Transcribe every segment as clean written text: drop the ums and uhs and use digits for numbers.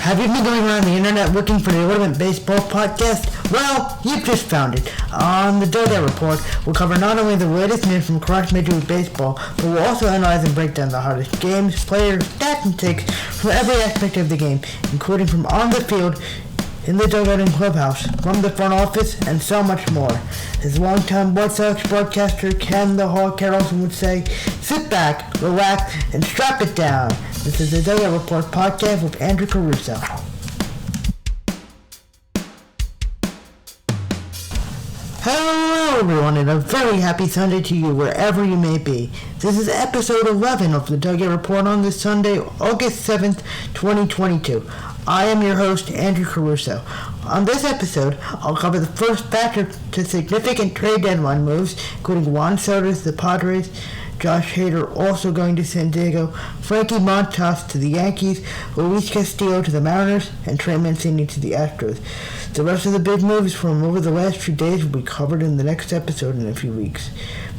Have you been going around the internet looking for the Ultimate Baseball Podcast? Well, you've just found it. On the Dugout Report, we'll cover not only the latest news from across Major League Baseball, but we'll also analyze and break down the hottest games, players, stats, and takes from every aspect of the game, including from on the field, in the dugout and clubhouse, from the front office, and so much more. As longtime White Sox broadcaster Ken the Hawk Carrollson would say, sit back, relax, and strap it down. This is the Dugout Report podcast with Andrew Caruso. Hello everyone, and a very happy Sunday to you wherever you may be. This is episode 11 of the Dugout Report on this Sunday, August 7th, 2022. I am your host, Andrew Caruso. On this episode, I'll cover the first batch of significant trade deadline moves, including Juan Soto's the Padres, Josh Hader also going to San Diego, Frankie Montas to the Yankees, Luis Castillo to the Mariners, and Trey Mancini to the Astros. The rest of the big moves from over the last few days will be covered in the next episode in a few weeks.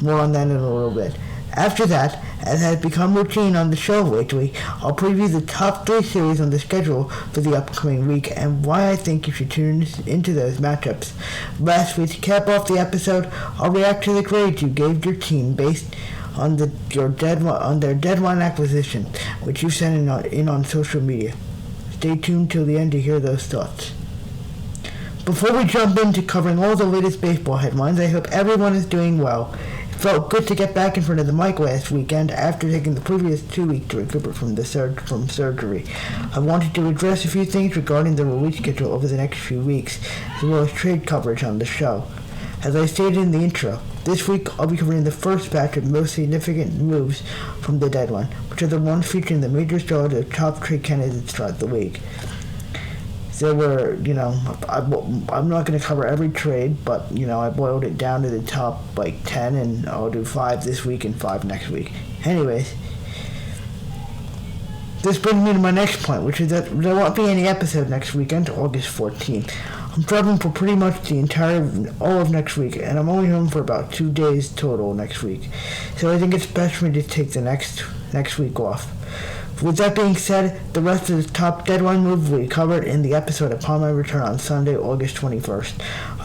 More on that in a little bit. After that, as has become routine on the show lately, I'll preview the top 3 series on the schedule for the upcoming week and why I think you should tune into those matchups. Lastly, to cap off the episode, I'll react to the grades you gave your team based on their deadline acquisition, which you sent in on social media. Stay tuned till the end to hear those thoughts. Before we jump into covering all the latest baseball headlines, I hope everyone is doing well. It felt good to get back in front of the mic last weekend after taking the previous 2 weeks to recover from surgery. I wanted to address a few things regarding the release schedule over the next few weeks, as well as trade coverage on the show. As I stated in the intro, this week I'll be covering the first batch of most significant moves from the deadline, which are the ones featuring the major stars of the top trade candidates throughout the week. There were, I'm not going to cover every trade, but, I boiled it down to the top, 10, and I'll do 5 this week and 5 next week. Anyways, this brings me to my next point, which is that there won't be any episode next weekend, August 14th. I'm traveling for pretty much all of next week, and I'm only home for about 2 days total next week. So I think it's best for me to take the next week off. With that being said, the rest of the top deadline moves will be covered in the episode upon my return on Sunday, August 21st.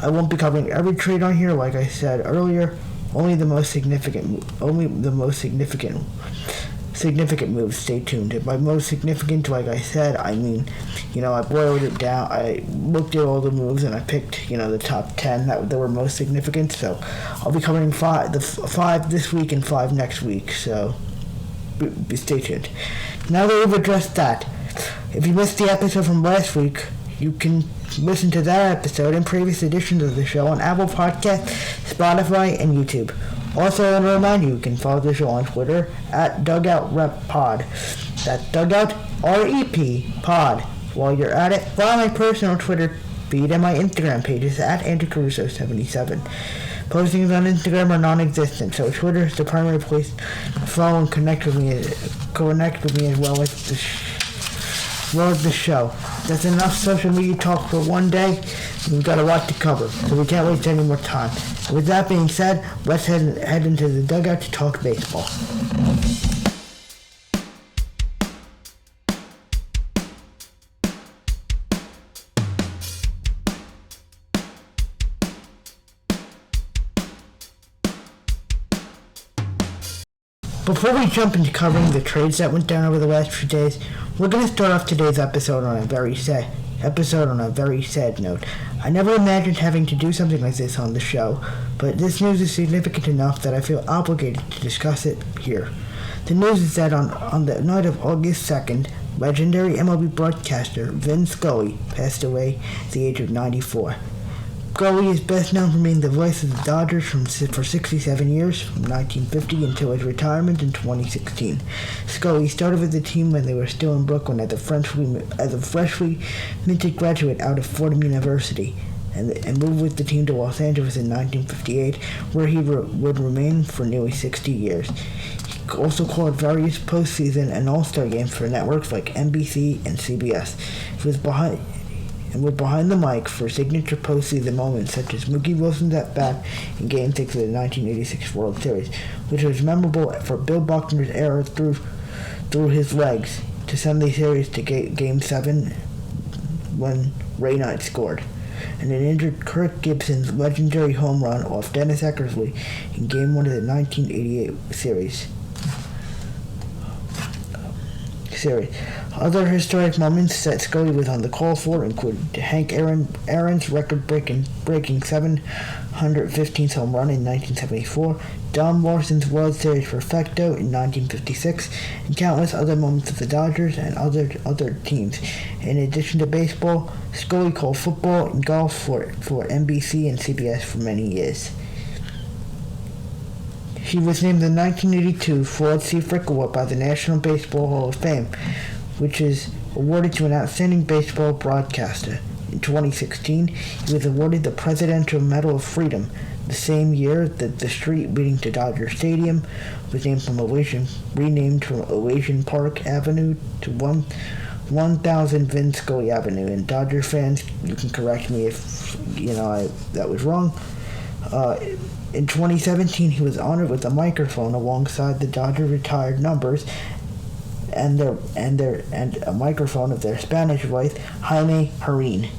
I won't be covering every trade on here, like I said earlier. Only the most significant moves. Stay tuned. By most significant, like I said, I mean, I boiled it down. I looked at all the moves and I picked, the top 10 that were most significant. So I'll be covering 5 this week and 5 next week. So stay tuned. Now that we've addressed that, if you missed the episode from last week, you can listen to that episode and previous editions of the show on Apple Podcasts, Spotify, and YouTube. Also, I want to remind you can follow the show on Twitter at DugoutRepPod. That's Dugout REP Pod. While you're at it, follow my personal Twitter feed and my Instagram pages at AndrewCaruso77. Postings on Instagram are non-existent, so Twitter is the primary place to follow and connect with me as well as the show. That's enough social media talk for one day. We've got a lot to cover, so we can't waste any more time. With that being said, let's head into the dugout to talk baseball. Before we jump into covering the trades that went down over the last few days, we're going to start off today's episode on a very sad note. I never imagined having to do something like this on the show, but this news is significant enough that I feel obligated to discuss it here. The news is that on the night of August 2nd, legendary MLB broadcaster Vin Scully passed away at the age of 94. Scully is best known for being the voice of the Dodgers for 67 years, from 1950 until his retirement in 2016. Scully started with the team when they were still in Brooklyn as a freshly minted graduate out of Fordham University, and moved with the team to Los Angeles in 1958, where he would remain for nearly 60 years. He also called various postseason and all-star games for networks like NBC and CBS. He was behind the mic for signature postseason moments such as Mookie Wilson's at-bat in Game 6 of the 1986 World Series, which was memorable for Bill Buckner's error through his legs to send the series to Game 7 when Ray Knight scored, and an injured Kirk Gibson's legendary home run off Dennis Eckersley in Game 1 of the 1988 series. Other historic moments that Scully was on the call for included Hank Aaron's record-breaking 715th home run in 1974, Don Larson's World Series perfecto in 1956, and countless other moments of the Dodgers and other teams. In addition to baseball, Scully called football and golf for NBC and CBS for many years. He was named the 1982 Ford C. Frick Award by the National Baseball Hall of Fame, which is awarded to an outstanding baseball broadcaster. In 2016, he was awarded the Presidential Medal of Freedom. The same year that the street leading to Dodger Stadium was renamed from Ovation Park Avenue to 1000 Vin Scully Avenue. And Dodger fans, you can correct me if that was wrong. In 2017, he was honored with a microphone alongside the Dodger retired numbers and a microphone of their Spanish wife, Jaime Jarrín.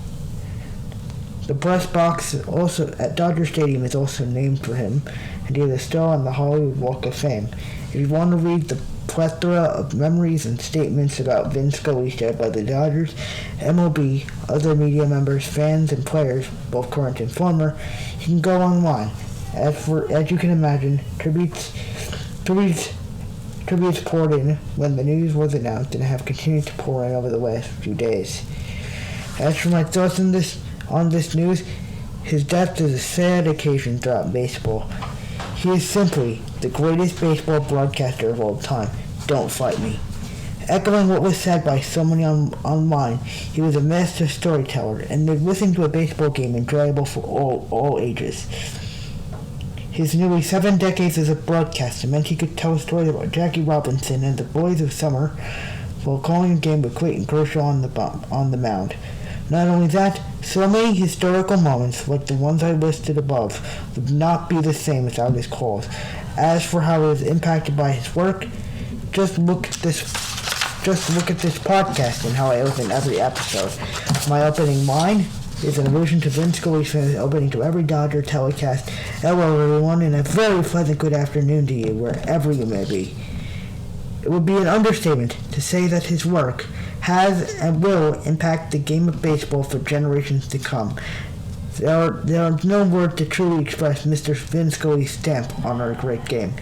The press box also at Dodger Stadium is also named for him, and he is a star on the Hollywood Walk of Fame. If you want to read the plethora of memories and statements about Vin Scully shared by the Dodgers, MLB, other media members, fans, and players, both current and former, you can go online. As you can imagine, tributes poured in when the news was announced and have continued to pour in over the last few days. As for my thoughts on this news, his death is a sad occasion throughout baseball. He is simply the greatest baseball broadcaster of all time. Don't fight me. Echoing what was said by so many online, he was a master storyteller and made listening to a baseball game enjoyable for all ages. His nearly 7 decades as a broadcaster meant he could tell stories about Jackie Robinson and the Boys of Summer while calling a game with Clayton Kershaw on the mound. Not only that, so many historical moments, like the ones I listed above, would not be the same without his calls. As for how he was impacted by his work, just look at this podcast and how I open every episode. My opening line is an allusion to Vin Scully's opening to every Dodger telecast. Hello everyone, and a very pleasant good afternoon to you, wherever you may be. It would be an understatement to say that his work has and will impact the game of baseball for generations to come. There are no words to truly express Mr. Vin Scully's stamp on our great game.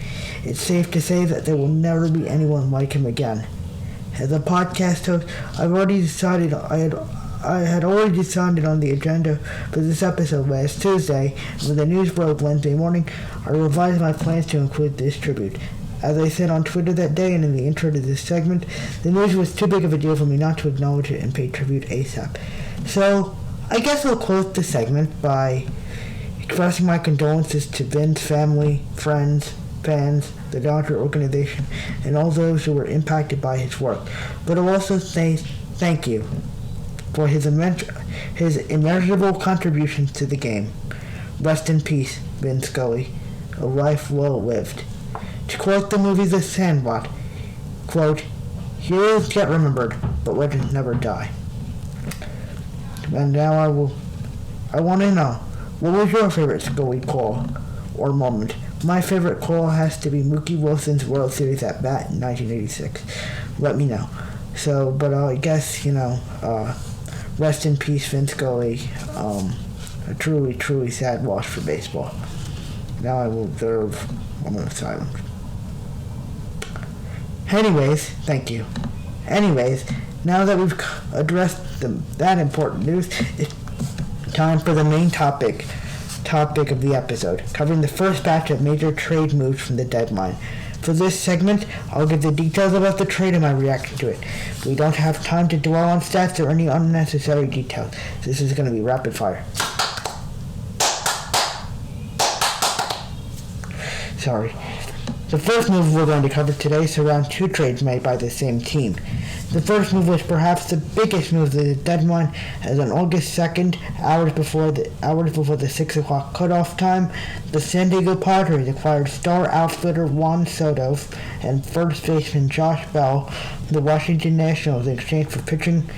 It's safe to say that there will never be anyone like him again. As a podcast host, I had already decided on the agenda for this episode last Tuesday, and when the news broke Wednesday morning, I revised my plans to include this tribute. As I said on Twitter that day and in the intro to this segment, the news was too big of a deal for me not to acknowledge it and pay tribute ASAP. So, I guess I'll close the segment by expressing my condolences to Vin's family, friends, fans, the Dodger organization, and all those who were impacted by his work. But I'll also say thank you for his immeasurable contributions to the game. Rest in peace, Vin Scully. A life well lived. To quote the movie The Sandlot, quote, "Heroes get remembered, but legends never die." And now I want to know, what was your favorite Scully call or moment? My favorite call has to be Mookie Wilson's World Series at bat in 1986. Let me know. So, but I guess, rest in peace, Vin Scully. A truly, truly sad loss for baseball. Now I will observe a moment of silence. Anyways, thank you. Anyways, now that we've addressed that important news, it's time for the main topic of the episode, covering the first batch of major trade moves from the deadline. For this segment, I'll give the details about the trade and my reaction to it. We don't have time to dwell on stats or any unnecessary details. This is going to be rapid fire. Sorry. The first move we're going to cover today surrounds 2 trades made by the same team. The first move was perhaps the biggest move of the deadline, as on August 2nd, hours before the 6 o'clock cutoff time, the San Diego Padres acquired star outfielder Juan Soto and first baseman Josh Bell from the Washington Nationals in exchange for pitching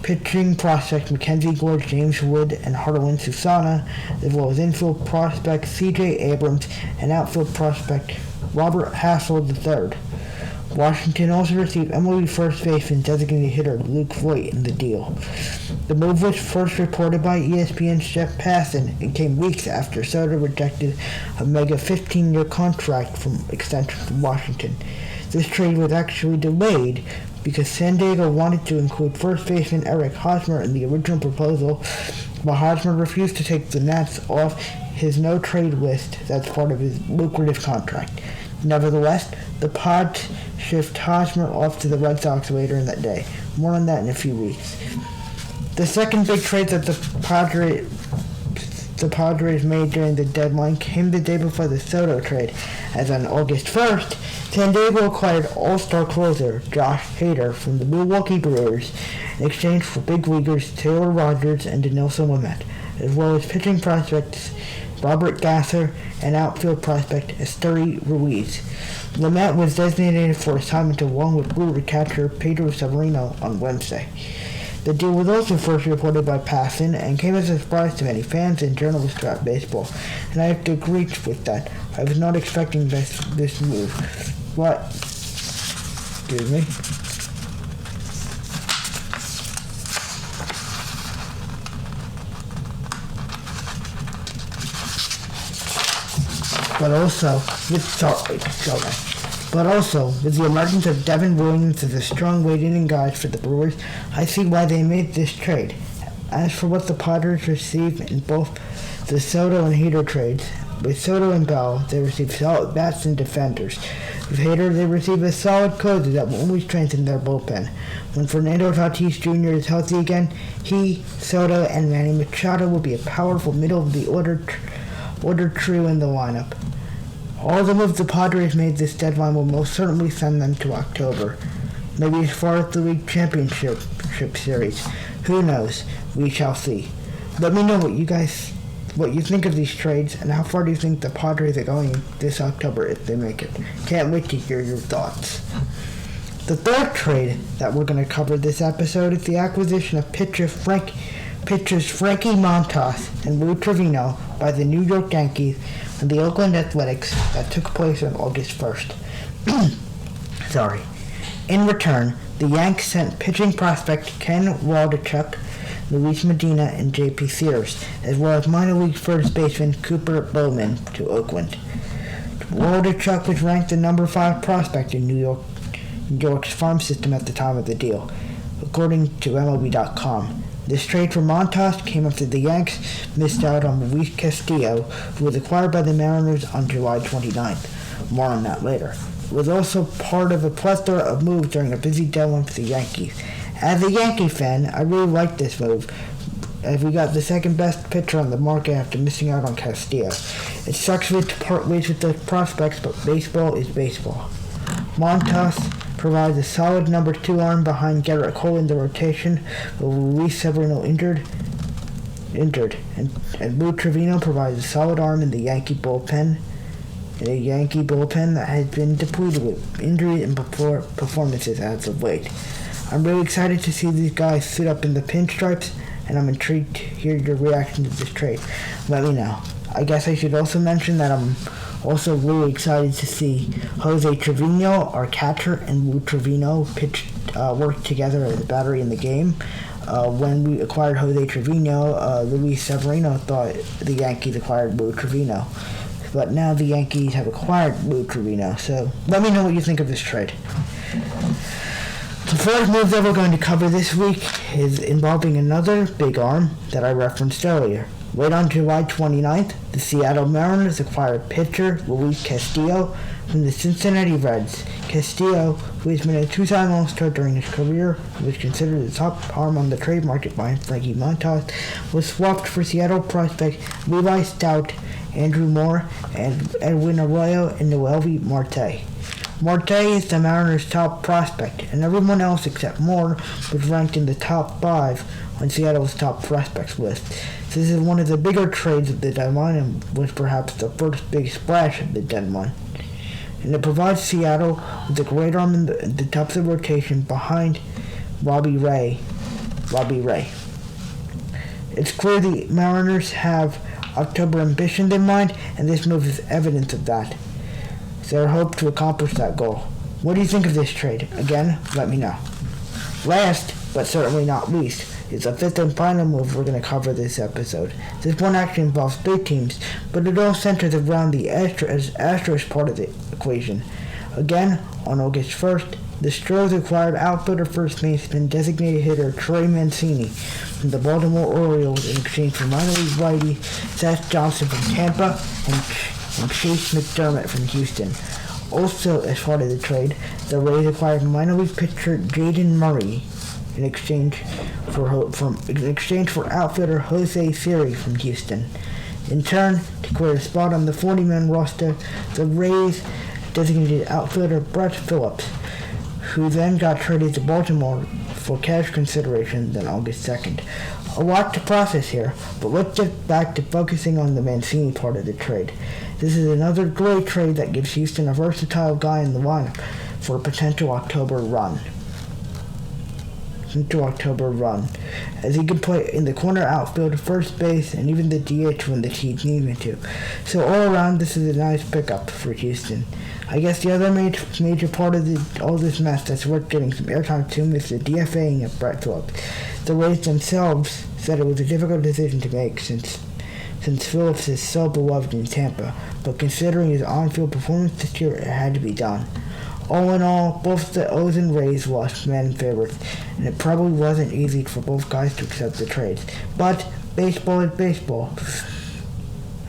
pitching prospect Mackenzie Gore, James Wood, and Harlan Susana, as well as infield prospect C.J. Abrams and outfield prospect Robert Hassel III. Washington also received MLB first baseman designated hitter Luke Voigt in the deal. The move was first reported by ESPN's Jeff Passan and came weeks after Soto rejected a mega 15-year contract extension from Washington. This trade was actually delayed because San Diego wanted to include first baseman Eric Hosmer in the original proposal, but Hosmer refused to take the Nats off his no-trade list that's part of his lucrative contract. Nevertheless, the Pods shift Hosmer off to the Red Sox later in that day. More on that in a few weeks. The second big trade that the Padres made during the deadline came the day before the Soto trade, as on August 1st, San Diego acquired all-star closer Josh Hader from the Milwaukee Brewers in exchange for big leaguers Taylor Rogers and Dinelson Lamet, as well as pitching prospects Robert Gasser and outfield prospect Esteury Ruiz. Lamet was designated for assignment along with Brewer catcher Pedro Severino on Wednesday. The deal was also first reported by Passan and came as a surprise to many fans and journalists about baseball, and I have to agree with that. I was not expecting this move. But, excuse me. But also, with the emergence of Devin Williams as a strong weight-in guy for the Brewers, I see why they made this trade. As for what the Padres received in both the Soto and Hader trades, with Soto and Bell, they received solid bats and defenders. With Hader, they received a solid closer that will only strengthen their bullpen. When Fernando Tatis Jr. is healthy again, he, Soto, and Manny Machado will be a powerful middle-of-the-order trio in the lineup. All the moves the Padres made this deadline will most certainly send them to October. Maybe as far as the league championship series. Who knows? We shall see. Let me know what you think of these trades and how far do you think the Padres are going this October if they make it. Can't wait to hear your thoughts. The third trade that we're going to cover this episode is the acquisition of pitchers Frankie Montas and Lou Trevino by the New York Yankees and the Oakland Athletics that took place on August 1st. In return, the Yanks sent pitching prospect Ken Waldichuk, Luis Medina, and J.P. Sears, as well as minor league first baseman Cooper Bowman to Oakland. Waldichuk was ranked the number 5 prospect in New York's farm system at the time of the deal, according to MLB.com. This trade for Montas came after the Yanks missed out on Luis Castillo, who was acquired by the Mariners on July 29th. More on that later. It was also part of a plethora of moves during a busy deadline for the Yankees. As a Yankee fan, I really like this move, as we got the second best pitcher on the market after missing out on Castillo. It sucks to part ways with the prospects, but baseball is baseball. Montas provides a solid number 2 arm behind Garrett Cole in the rotation, with Luis Severino injured, and Lou Trevino provides a solid arm in the Yankee bullpen. A Yankee bullpen that has been depleted with injuries and performances as of late. I'm really excited to see these guys suit up in the pinstripes, and I'm intrigued to hear your reaction to this trade. Let me know. I guess I should also mention that I'm also really excited to see Jose Trevino, our catcher, and Lou Trevino work together as a battery in the game. When we acquired Jose Trevino, Luis Severino thought the Yankees acquired Lou Trevino. But now the Yankees have acquired Lou Trevino, so let me know what you think of this trade. The first move that we're going to cover this week is involving another big arm that I referenced earlier. Late on July 29th, the Seattle Mariners acquired pitcher Luis Castillo from the Cincinnati Reds. Castillo, who has been a 2-time All-Star during his career, who was considered the top arm on the trade market by Frankie Montas, was swapped for Seattle prospect Levi Stout, Andrew Moore, and Edwin Arroyo and Noelvi Marte. Marte is the Mariners' top prospect, and everyone else except Moore was ranked in the top 5 on Seattle's top prospects list. This is one of the bigger trades of the deadline and was perhaps the first big splash of the deadline. And it provides Seattle with a great arm in the top of the rotation behind Robbie Ray Robbie Ray. It's clear the Mariners have October ambitions in mind, and this move is evidence of that. It's their hope to accomplish that goal. What do you think of this trade? Again, let me know. Last, but certainly not least, is the fifth and final move we're going to cover this episode. This one actually involves big teams, but it all centers around the Astros part of the equation. Again, on August 1st, the Stros acquired outfielder first baseman designated hitter Trey Mancini from the Baltimore Orioles in exchange for minor league righty Seth Johnson from Tampa and Chase McDermott from Houston. Also, as part of the trade, the Rays acquired minor league pitcher Jaden Murray in exchange for outfielder Jose Siri from Houston. In turn, to clear a spot on the 40-man roster, the Rays designated outfielder Brett Phillips, who then got traded to Baltimore for cash consideration on August 2nd. A lot to process here, but let's get back to focusing on the Mancini part of the trade. This is another great trade that gives Houston a versatile guy in the lineup for a potential October run. As he can play in the corner outfield, first base, and even the DH when the team need him to. So all around, this is a nice pickup for Houston. I guess the other major part of all this mess that's worth getting some airtime to is the DFAing of Brett Phillips. The Rays themselves said it was a difficult decision to make since Phillips is so beloved in Tampa, but considering his on-field performance this year, it had to be done. All in all, both the O's and Rays lost fan favorites, and it probably wasn't easy for both guys to accept the trades. But baseball is baseball,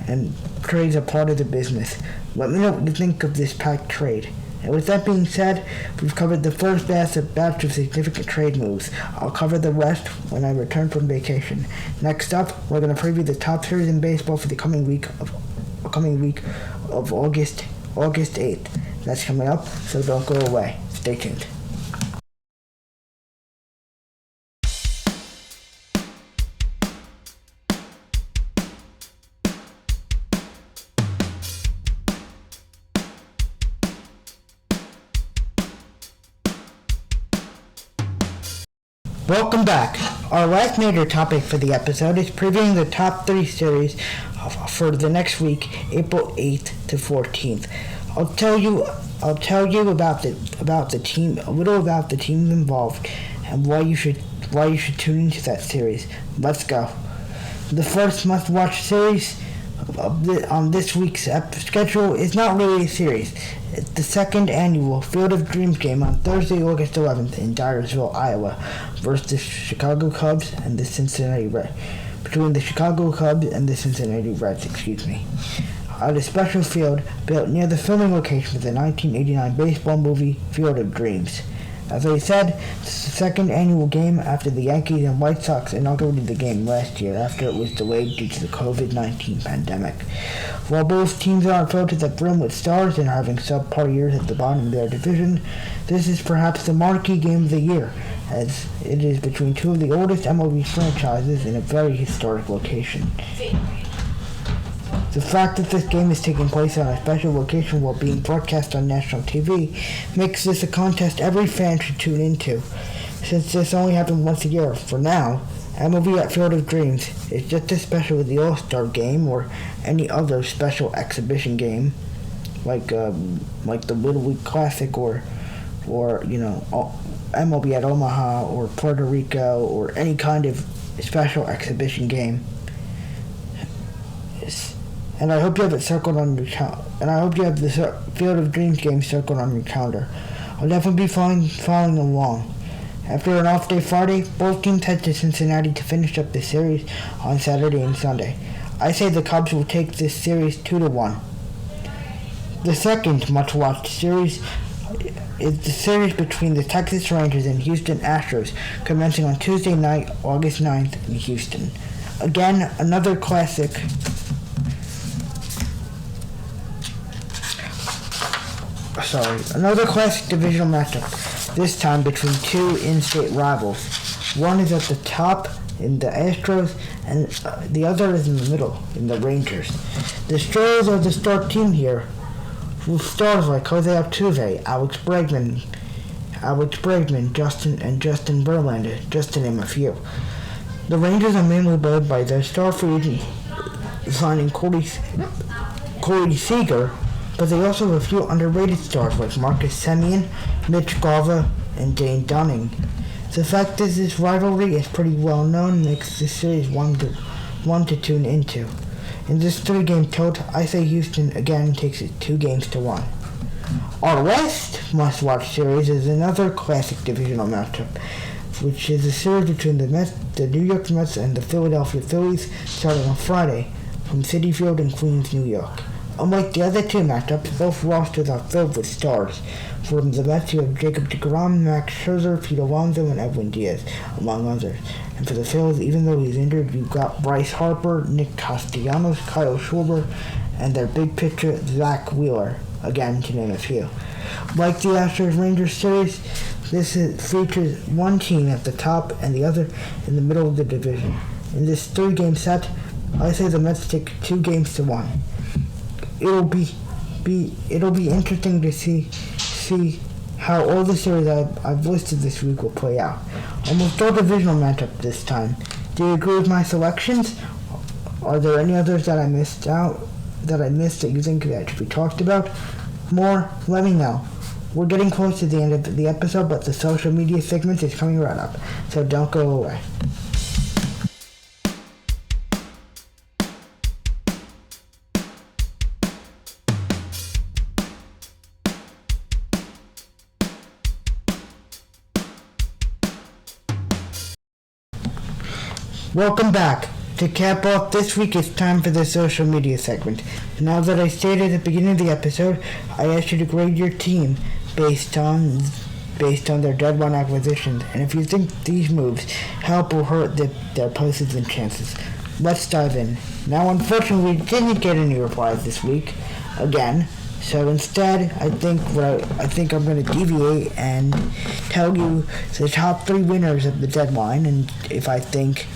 and trades are part of the business. Let me know what you think of this packed trade. And with that being said, we've covered the first batch of significant trade moves. I'll cover the rest when I return from vacation. Next up, we're going to preview the top series in baseball for the coming week of August 8th. That's coming up, so don't go away. Stay tuned. Welcome back. Our last major topic for the episode is previewing the top 3 series for the next week, April 8th to 14th. I'll tell you about the team, a little about the teams involved, and why you should tune into that series. Let's go. The first must-watch series on this week's schedule is not really a series. It's the second annual Field of Dreams game on Thursday, August 11th in Dyersville, Iowa, versus the Chicago Cubs and the Cincinnati Reds. Between the Chicago Cubs and the Cincinnati Reds, at a special field built near the filming location of the 1989 baseball movie Field of Dreams. As I said, it's the second annual game after the Yankees and White Sox inaugurated the game last year after it was delayed due to the COVID-19 pandemic. While both teams aren't filled to the brim with stars and are having subpar years at the bottom of their division, this is perhaps the marquee game of the year, as it is between two of the oldest MLB franchises in a very historic location. The fact that this game is taking place on a special location while being broadcast on national TV makes this a contest every fan should tune into. Since this only happens once a year, for now, MLB at Field of Dreams is just as special as the All-Star Game or any other special exhibition game, like the Little League Classic or MLB at Omaha or Puerto Rico or any kind of special exhibition game. And I hope you have it circled on your and I hope you have the Field of Dreams game circled on your calendar. I'll definitely be following along. After an off-day Friday, both teams head to Cincinnati to finish up the series on Saturday and Sunday. I say the Cubs will take this series 2-1. The second much-watched series is the series between the Texas Rangers and Houston Astros, commencing on Tuesday night, August 9th in Houston. Again, another classic divisional matchup, this time between two in-state rivals. One is at the top in the Astros, and the other is in the middle in the Rangers. The Stros are the star team here, with stars like Jose Altuve, Alex Alex Bregman, Justin Verlander, just to name a few. The Rangers are mainly led by their star free agent signing Corey Seager, but they also have a few underrated stars like Marcus Semien, Mitch Garver, and Dane Dunning. The fact is this rivalry is pretty well known and makes this series one to tune into. In this 3-game tilt, I say Houston again takes it 2-1. Our West must-watch series is another classic divisional matchup, which is a series between the New York Mets and the Philadelphia Phillies starting on Friday from Citi Field in Queens, New York. Unlike the other two matchups, both rosters are filled with stars. From the Mets, you have Jacob deGrom, Max Scherzer, Pete Alonso, and Edwin Diaz, among others. And for the Phillies, even though he's injured, you've got Bryce Harper, Nick Castellanos, Kyle Schwarber, and their big pitcher, Zach Wheeler, again to name a few. Like the Astros-Rangers series, this features one team at the top and the other in the middle of the division. In this 3-game set, I say the Mets take 2-1. It'll be interesting to see how all the series I've listed this week will play out. Almost all divisional matchup this time. Do you agree with my selections? Are there any others that I missed that you think that should be talked about? More? Let me know. We're getting close to the end of the episode, but the social media segment is coming right up, so don't go away. Welcome back. To cap off this week, it's time for the social media segment. Now that I stated at the beginning of the episode, I asked you to grade your team based on their deadline acquisitions, and if you think these moves help or hurt their postseason chances. Let's dive in. Now, unfortunately, we didn't get any replies this week, again. So instead, I think I'm going to deviate and tell you the top 3 winners of the deadline, and if I think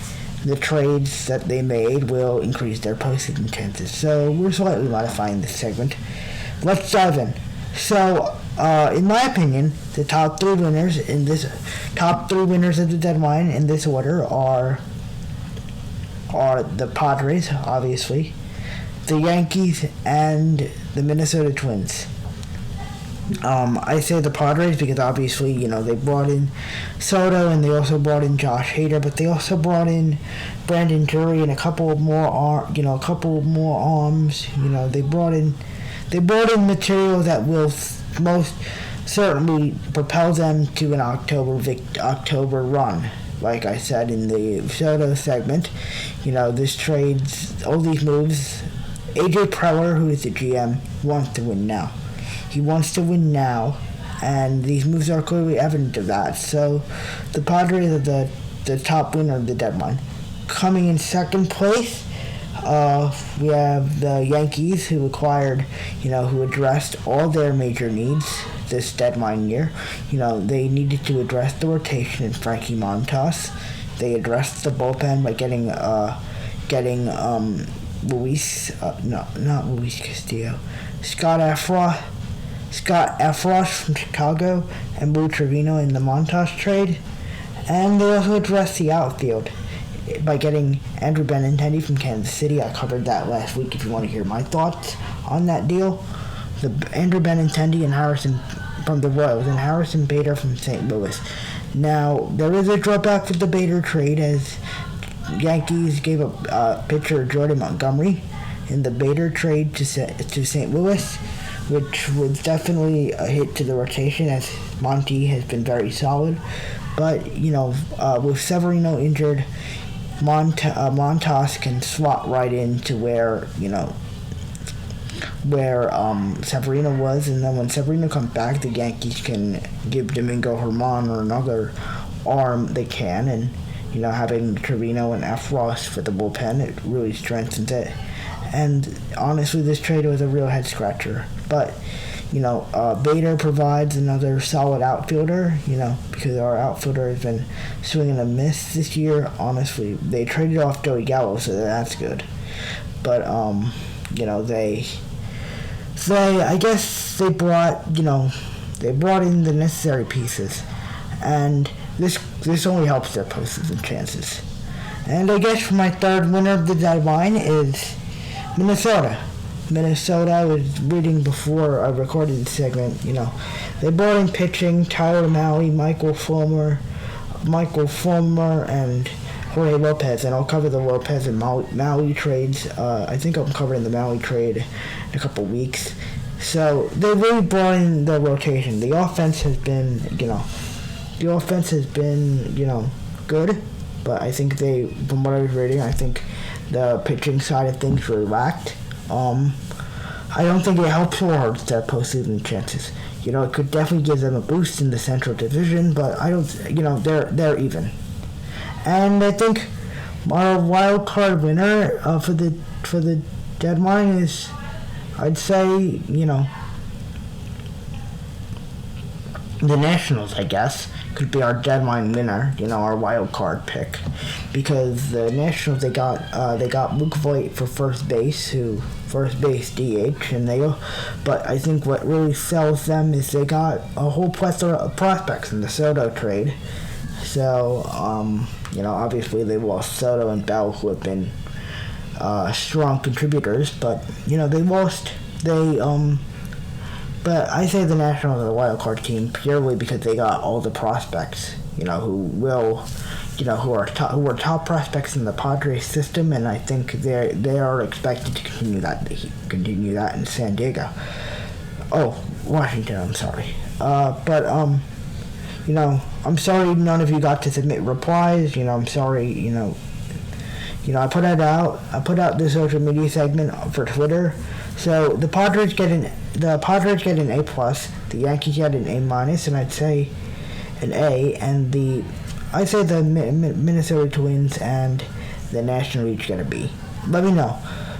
the trades that they made will increase their postseason chances. So we're slightly modifying this segment. Let's dive in. So, in my opinion, the top 3 winners of the deadline in this order are the Padres, obviously, the Yankees, and the Minnesota Twins. I say the Padres because obviously, they brought in Soto and they also brought in Josh Hader, but they also brought in Brandon Drury and a couple more arms. They brought in material that will most certainly propel them to an October run. Like I said in the Soto segment, this trades, all these moves. AJ Preller, who is the GM, wants to win now. He wants to win now, and these moves are clearly evident of that. So the Padres are the top winner of the deadline. Coming in second place, we have the Yankees, who who addressed all their major needs this deadline year. They needed to address the rotation in Frankie Montas. They addressed the bullpen by getting Scott Efros from Chicago and Lou Trevino in the Montas trade. And they also addressed the outfield by getting Andrew Benintendi from Kansas City. I covered that last week if you want to hear my thoughts on that deal. Andrew Benintendi and Harrison from the Royals and Harrison Bader from St. Louis. Now, there is a drawback with the Bader trade as Yankees gave up pitcher Jordan Montgomery in the Bader trade to St. Louis, which was definitely a hit to the rotation as Monty has been very solid. But, with Severino injured, Montas can slot right into where Severino was, and then when Severino comes back, the Yankees can give Domingo Germán or another arm they can, and having Trevino and Efros for the bullpen, it really strengthens it. And honestly, this trade was a real head scratcher. But Bader provides another solid outfielder. Because our outfielder has been swing and a miss this year. Honestly, they traded off Joey Gallo, so that's good. But I guess they brought They brought in the necessary pieces, and this only helps their postseason chances. And I guess for my third winner of the deadline is Minnesota. Minnesota, I was reading before I recorded the segment, they brought in pitching, Tyler Mahle, Michael Fulmer, and Jorge Lopez, and I'll cover the Lopez and Mahle trades. I think I'm covering the Mahle trade in a couple weeks. So they really brought in the rotation. The offense has been, good, but I think from what I was reading, I think the pitching side of things really lacked. I don't think it helps or hurts their postseason chances. It could definitely give them a boost in the Central Division, but I don't, they're even. And I think our wild card winner for the deadline is, I'd say, the Nationals, I guess, could be our deadline winner, our wild card pick, because the Nationals they got Luke Voigt for first base DH, but I think what really sells them is they got a whole plethora of prospects in the Soto trade. So obviously they lost Soto and Bell, who have been strong contributors, but But I say the Nationals are the wild card team purely because they got all the prospects, who are top prospects in the Padres system, and I think they are expected to continue that in San Diego. Oh, Washington, I'm sorry. I'm sorry none of you got to submit replies. I'm sorry. I put out the social media segment for Twitter. So the Padres get an A+, the Yankees get an A-, and I'd say an A, and the Minnesota Twins and the National each get a B. Let me know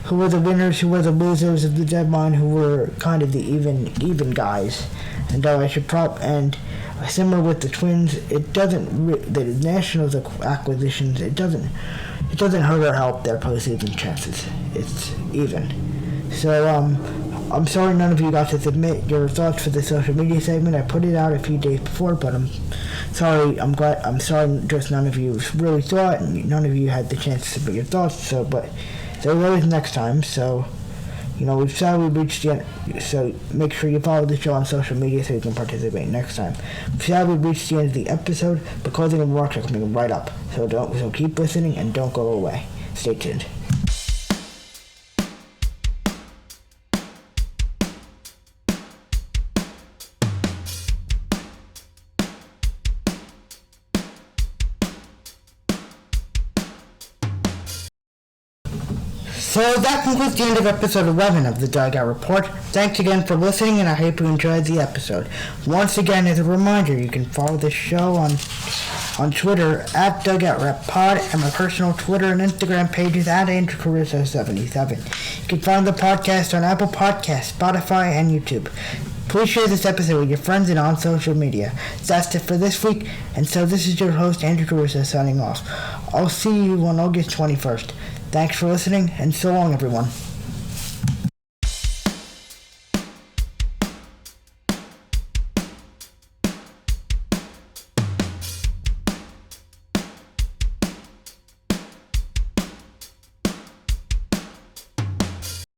who were the winners, who were the losers of the deadline, who were kind of the even guys. And similar with the Twins, the Nationals acquisitions, it doesn't hurt or help their postseason chances. It's even. So, I'm sorry none of you got to submit your thoughts for the social media segment. I put it out a few days before, but I'm sorry just none of you really saw it, and none of you had the chance to submit your thoughts, so there's always next time. So, we've sadly reached the end, so make sure you follow the show on social media so you can participate next time. We've sadly reached the end of the episode, but closing remarks are coming right up, so keep listening and don't go away. Stay tuned. So that concludes the end of episode 11 of the Dugout Report. Thanks again for listening, and I hope you enjoyed the episode. Once again, as a reminder, you can follow this show on Twitter at DugoutRepPod, and my personal Twitter and Instagram pages at AndrewCaruso77. You can find the podcast on Apple Podcasts, Spotify, and YouTube. Please share this episode with your friends and on social media. That's it for this week, and so this is your host, Andrew Caruso, signing off. I'll see you on August 21st. Thanks for listening, and so long, everyone.